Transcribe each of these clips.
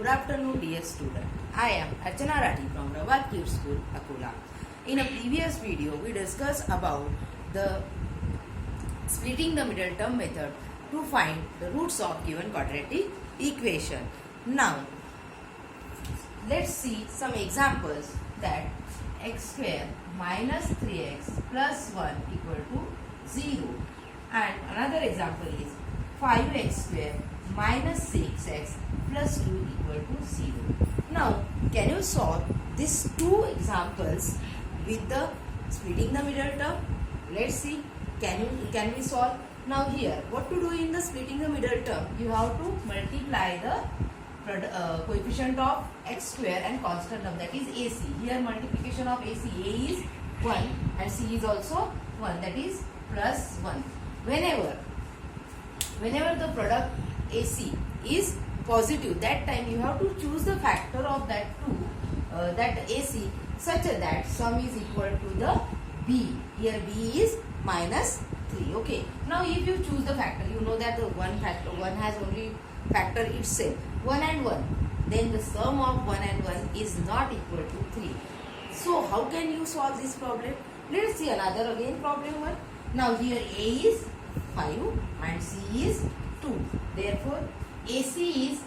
Good afternoon, dear student. I am Archana Rathi from Rawat Kids School, Akola. In a previous video, we discussed about the splitting the middle term method to find the roots of given quadratic equation. Now, let's see some examples that x square minus 3x plus 1 equal to 0. And another example is 5x square minus 6x plus 2 equal to 0. Now, can you solve these two examples with the splitting the middle term? Let's see. Can we solve? Now here, what to do in the splitting the middle term? You have to multiply the coefficient of x square and constant term, that is AC. Here multiplication of AC, A is 1 and C is also 1, that is plus 1. Whenever the product AC is positive, that time you have to choose the factor of that AC such that sum is equal to the B. Here B is minus 3. Okay. Now if you choose the factor, you know that the one has only factor itself, 1 and 1. Then the sum of 1 and 1 is not equal to 3. So how can you solve this problem? Let us see another again problem 1. Now here A is 5 and C is 2. Therefore AC is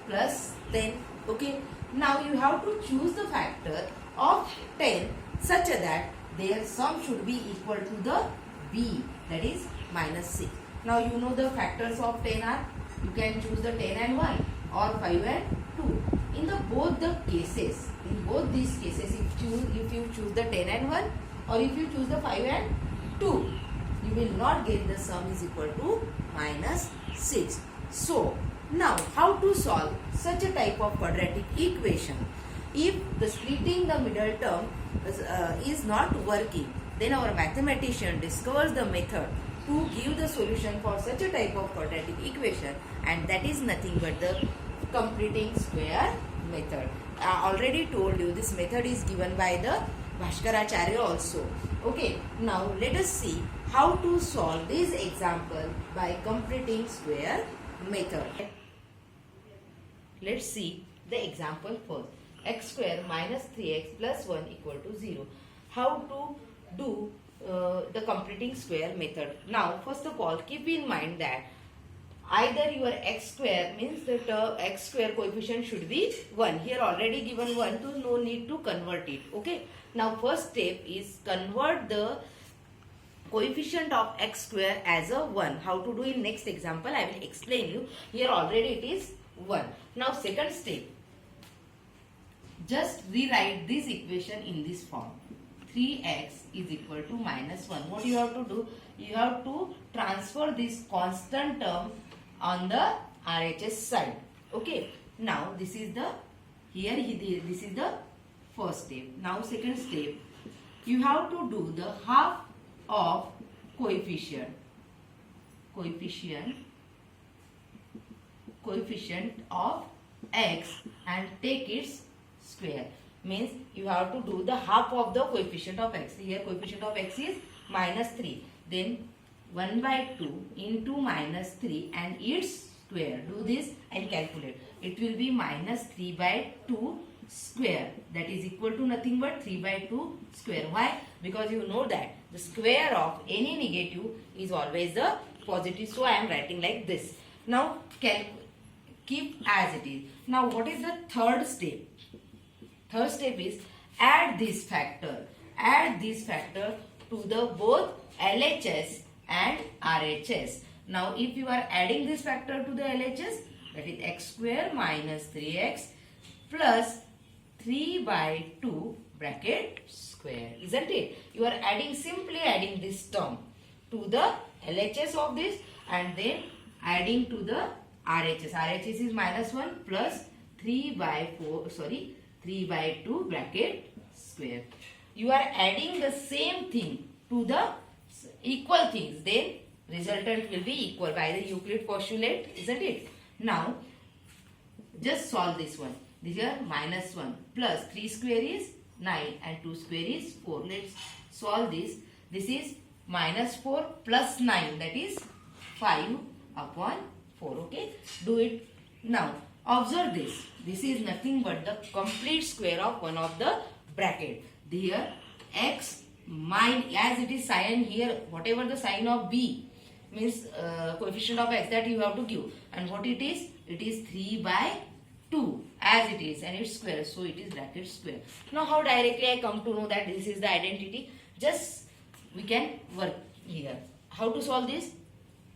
plus 10. Okay. Now you have to choose the factor of 10 such that their sum should be equal to the B, that is minus 6. Now you know the factors of 10 are, you can choose the 10 and 1 or 5 and 2. In both these cases, if you choose the 10 and 1 or if you choose the 5 and 2, you will not get the sum is equal to minus 6. So now how to solve such a type of quadratic equation? If the splitting the middle term is not working, then our mathematician discovers the method to give the solution for such a type of quadratic equation, and that is nothing but the completing square method. I already told you this method is given by the Bhaskaracharya also. Okay, now let us see how to solve this example by completing square method. Let's see the example first. X square minus 3x plus 1 equal to 0. How to do the completing square method? Now, first of all, keep in mind that either your x square means that x square coefficient should be 1. Here already given 1, so no need to convert it. Okay. Now, first step is convert the coefficient of x square as a 1. How to do in next example, I will explain you. Here already it is 1. Now, second step, just rewrite this equation in this form. 3x is equal to minus 1. What you have to do? You have to transfer this constant term on the RHS side. Okay. Now this is the this is the first step. Now second step, you have to do the half of coefficient of x and take its square. Means you have to do the half of the coefficient of x. Here coefficient of x is minus 3. Then 1 by 2 into minus 3 and its square. Do this and calculate. It will be minus 3 by 2 square. That is equal to nothing but 3 by 2 square. Why? Because you know that the square of any negative is always the positive. So I am writing like this. Now keep as it is. Now what is the third step? Third step is add this factor. Add this factor to the both LHS and RHS. Now if you are adding this factor to the LHS, that is x square minus 3x plus 3 by 2 bracket square. Isn't it? You are simply adding this term to the LHS of this and then adding to the RHS. RHS is minus 1 plus 3 by 2 bracket square. You are adding the same thing to the equal things, then resultant will be equal by the Euclid postulate, isn't it? Now just solve this one. This is minus 1 plus 3 square is 9 and 2 square is 4. Let's solve this. This is minus 4 plus 9, that is 5 upon 4. Okay, do it now. Observe this. this is nothing but the complete square of one of the bracket. Here x minus, as it is sign here, whatever the sign of b means coefficient of x, that you have to give. And what it is? It is 3 by 2 as it is, and it's square, so it is bracket square. Now how directly I come to know that this is the identity? Just we can work here. How to solve this?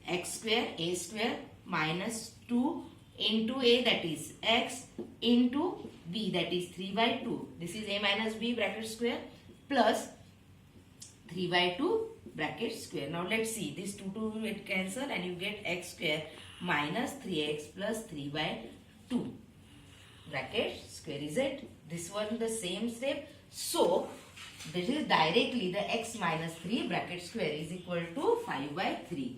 X square a square minus 2 into a, that is x, into b, that is 3 by 2. This is a minus b bracket square, plus 3 by 2 bracket square. Now let's see, this 2 will cancel and you get x square minus 3x plus 3 by 2 bracket square. Is it? This one the same step. So this is directly the x minus 3 bracket square is equal to 5 by 3.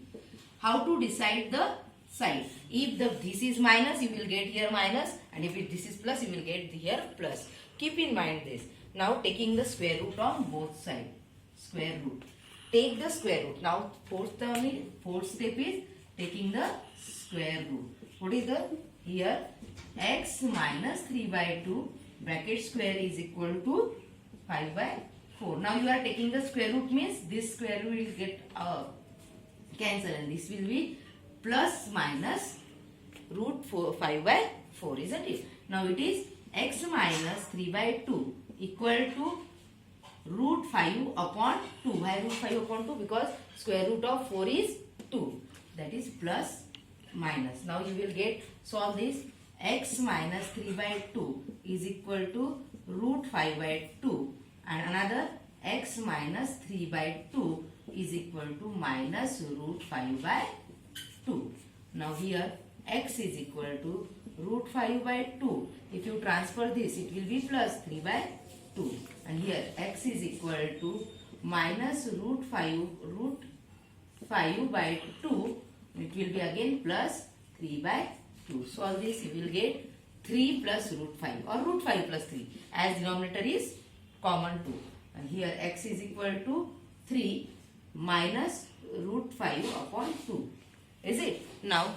How to decide the side? If this is minus, you will get here minus, and if this is plus, you will get here plus. Keep in mind this. Now taking the square root on both sides. Square root. Take the square root. Now fourth step is taking the square root. What is the here? X minus 3 by 2 bracket square is equal to 5 by 4. Now you are taking the square root, means this square root will get cancel, and this will be plus minus root 5 by 4, isn't it? Now it is x minus 3 by 2 equal to root 5 upon 2. Why root 5 upon 2? Because square root of 4 is 2. That is plus minus. Now you will get, solve this. X minus 3 by 2 is equal to root 5 by 2. And another x minus 3 by 2 is equal to minus root 5 by 2. Now here x is equal to root 5 by 2. If you transfer this, it will be plus 3 by 2. And here x is equal to minus root 5 by 2. It will be again plus 3 by 2. Solve this, you will get 3 plus root 5 or root 5 plus 3, as denominator is common 2. And here x is equal to 3 minus root 5 upon 2. Is it? Now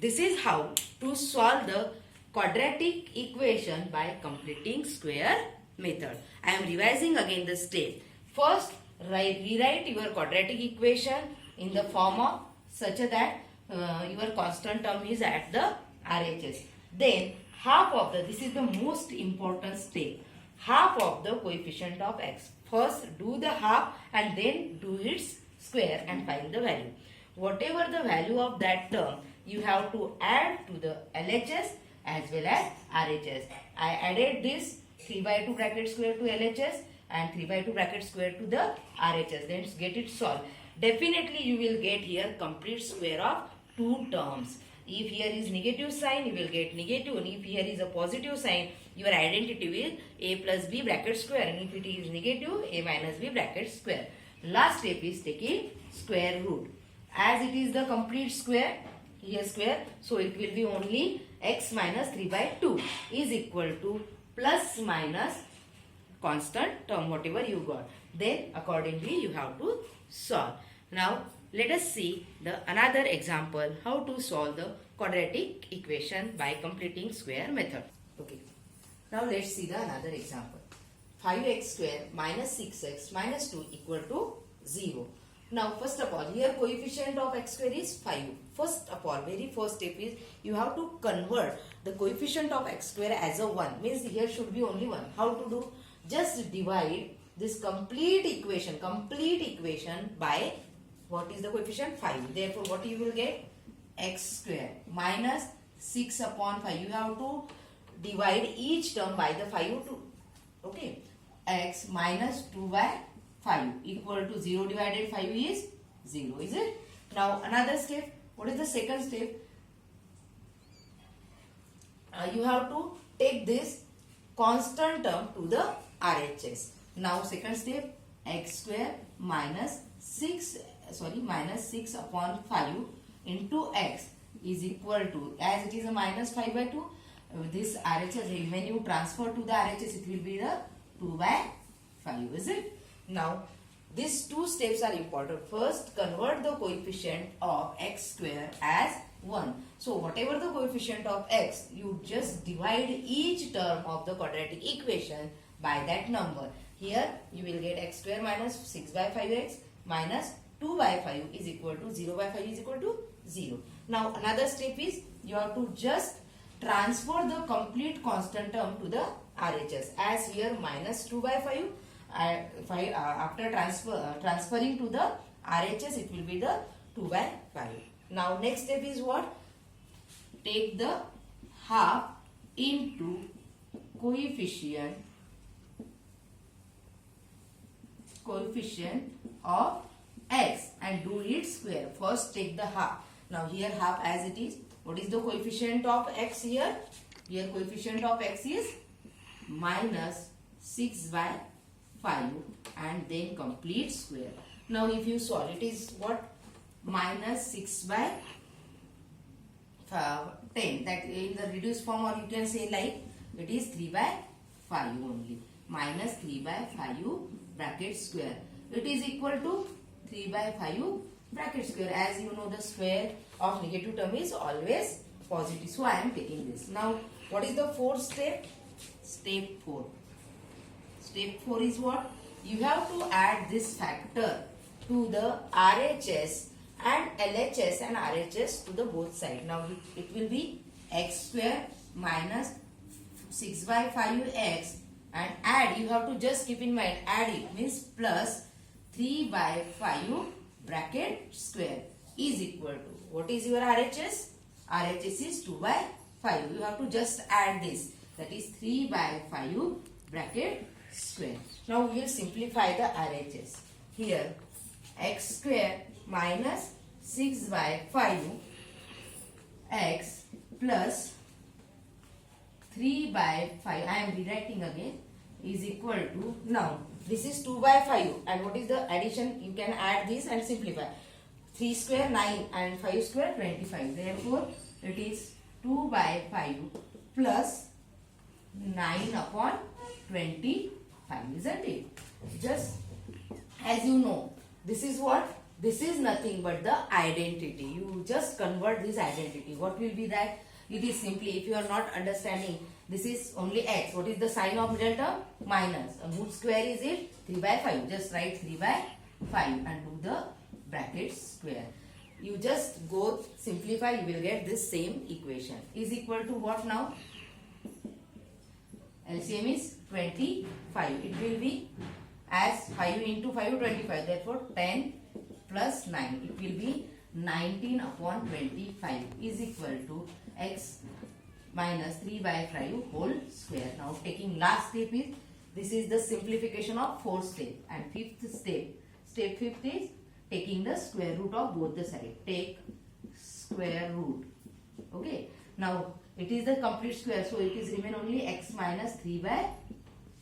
this is how to solve the quadratic equation by completing square method. I am revising again the step. First, rewrite your quadratic equation in the form of such that your constant term is at the RHS. Then half of the, this is the most important step, half of the coefficient of x. First do the half and then do its square and find the value. Whatever the value of that term, you have to add to the LHS as well as RHS. I added this 3 by 2 bracket square to LHS and 3 by 2 bracket square to the RHS. Then get it solved. Definitely you will get here complete square of two terms. If here is negative sign, you will get negative, and if here is a positive sign, your identity will a plus b bracket square, and if it is negative, a minus b bracket square. Last step is taking square root. As it is the complete square, here square, so it will be only x minus 3 by 2 is equal to plus minus constant term, whatever you got. Then accordingly you have to solve. Now let us see the another example how to solve the quadratic equation by completing square method. Okay. Now let's see the another example. 5x square minus 6x minus 2 equal to 0. Now first of all, here coefficient of x square is 5. First of all, very first step is you have to convert the coefficient of x square as a 1. Means here should be only 1. How to do? Just divide this complete equation by what is the coefficient? 5. Therefore, what you will get? X square minus 6 upon 5. You have to divide each term by the 5 to, okay. X minus 2 by 5 equal to 0 divided 5 is 0. Is it? Now another step. What is the second step? You have to take this constant term to the RHS. Now second step, x square minus 6 upon 5 into x is equal to, as it is a minus 5 by 2, this RHS, when you transfer to the RHS, it will be the 2 by 5, is it? Now these two steps are important. First, convert the coefficient of x square as 1. So whatever the coefficient of x, you just divide each term of the quadratic equation by that number. Here you will get x square minus 6 by 5x minus 2 by 5 is equal to 0 by 5 is equal to 0. Now another step is you have to just transfer the complete constant term to the RHS. As here minus 2 by 5, after transferring to the RHS, it will be the 2 by 5. Now next step is what? Take the half into coefficient of x and do its square. First take the half. Now here half as it is. What is the coefficient of x here? Here coefficient of x is minus 6 by 5 and then complete square. Now if you solve, it is what? Minus 6 by 10. That in the reduced form, or you can say like it is 3 by 5 only. Minus 3 by 5 bracket square. It is equal to 3 by 5 bracket square. As you know, the square of negative term is always positive. So I am taking this. Now what is the fourth step? Step 4. Step 4 is what? You have to add this factor to the RHS and LHS and RHS to the both sides. Now it will be x square minus 6 by 5x and add, you have to just keep in mind, add it means plus 3 by 5 bracket square is equal to, what is your RHS? RHS is 2 by 5. You have to just add this, that is 3 by 5 bracket square. Now we will simplify the RHS. Here x square minus 6 by 5 x plus 3 by 5, I am rewriting again, is equal to, now this is 2 by 5 and what is the addition? You can add this and simplify. 3 square 9 and 5 square 25. Therefore it is 2 by 5 plus 9 upon 25, isn't it? Just as you know, this is what? This is nothing but the identity. You just convert this identity. What will be that? It is simply, if you are not understanding, this is only x. What is the sign of middle term? Minus. Whose square is it? 3 by 5. Just write 3 by 5 and do the bracket square. You just go simplify, you will get this same equation. Is equal to what now? LCM is 25. It will be as 5 into 5 25. Therefore 10 plus 9. It will be 19 upon 25 is equal to x minus 3 by 5 whole square. Now taking last step is, this is the simplification of fourth step, and fifth step. Step fifth is taking the square root of both the sides. Take square root. Okay. Now it is the complete square, so it is remain only x minus 3 by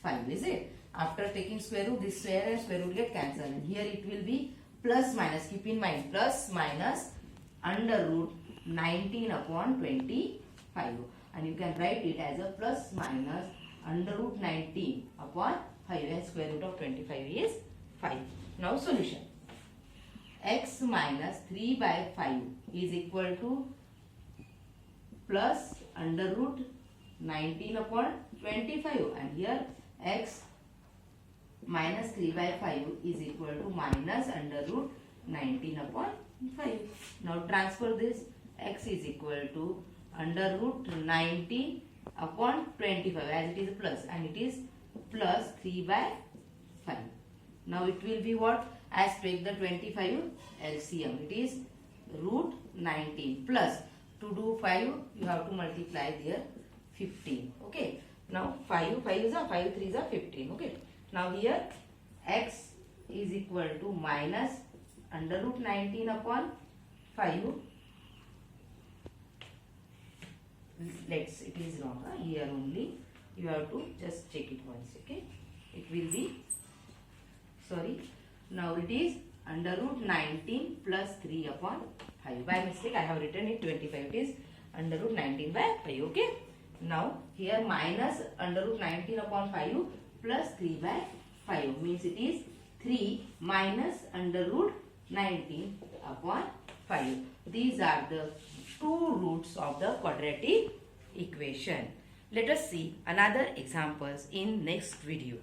5, is it? After taking square root, this square and square root get cancelled. And here it will be plus minus, keep in mind, plus minus under root 19 upon 25. And you can write it as a plus minus under root 19 upon 5, and square root of 25 is 5. Now solution. X minus 3 by 5 is equal to plus under root 19 upon 25, and here x minus 3 by 5 is equal to minus under root 19 upon 5. Now transfer this, x is equal to under root 19 upon 25, as it is a plus, and it is plus 3 by 5. Now it will be what? As take the 25 LCM, it is root 19 plus, to do 5 you have to multiply there 15. Okay. Now 5 is a 5 3 is a 15. Okay. Now here x is equal to minus under root 19 upon 5. Let's, it is wrong. Here only you have to just check it once. Okay. It will be, sorry. Now it is under root 19 plus 3 upon 5. By mistake I have written it 25. It is under root 19 by 5. Okay. Now here minus under root 19 upon 5 plus 3 by 5 means it is 3 minus under root 19 upon 5. These are the two roots of the quadratic equation. Let us see another examples in next video.